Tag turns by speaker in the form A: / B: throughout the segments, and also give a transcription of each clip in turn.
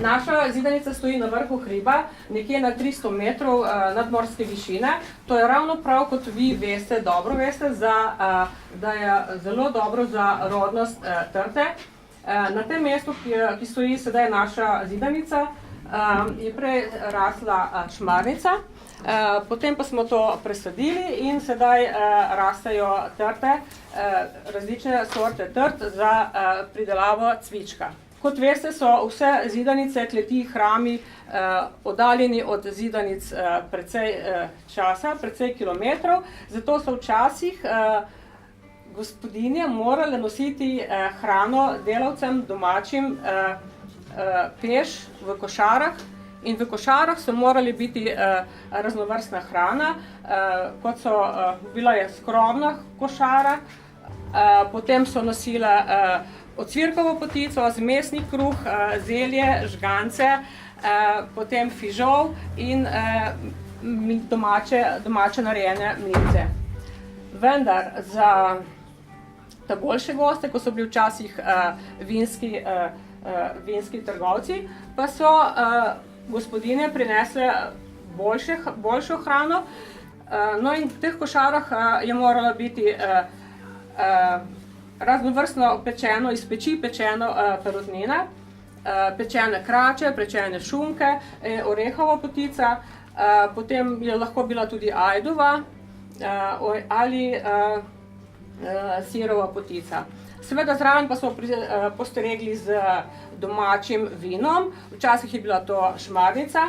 A: Naša zidanica stoji na vrhu hriba, nekje na 300 metrov nadmorske višine. To je ravno prav, kot vi veste, dobro veste, da je zelo dobro za rodnost trte. Na tem mestu, ki stoji sedaj naša zidanica, je prej rasla šmarnica, potem pa smo to presadili in sedaj rastejo trte, različne sorte trt za pridelavo cvička. Kot veste, so vse zidanice, kleti, hrami oddaljeni od zidanic precej časa, precej kilometrov, zato so včasih gospodinje morale nositi hrano delavcem domačim peš v košarah, in v košarah so morali biti raznovrstna hrana, kot so bila je skromna košara, potem so nosile ocvirkovo potico, zmesni kruh, zelje, žgance, potem fižol in domače narejene mlince. Vendar za ta boljše goste, ko so bili včasih vinski trgovci, pa so gospodinje prinesle boljšo hrano. No in v teh košarah je morala biti raznovrstno pečeno, iz peči pečeno perutnina, pečene krače, pečene šunke, orehova potica, potem je lahko bila tudi ajdova ali sirova potica. Seveda zraven pa so postregli z domačim vinom, včasih je bila to šmarnica,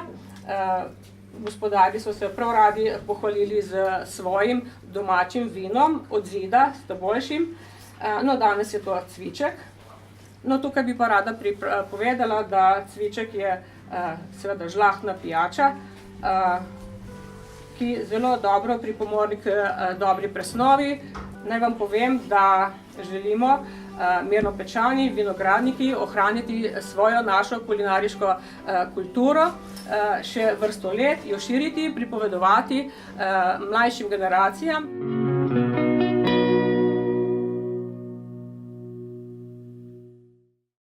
A: gospodarji so se prav radi pohvalili z svojim domačim vinom od zida, s boljšim. No, danes je to cviček. No, tukaj bi pa rada povedala, da cviček je seveda žlahtna pijača, ki zelo dobro pripomore k dobri presnovi. Naj vam povem, da želimo Mirnopečani, vinogradniki ohraniti svojo našo kulinariško kulturo še vrsto let, jo širiti, pripovedovati mlajšim generacijam.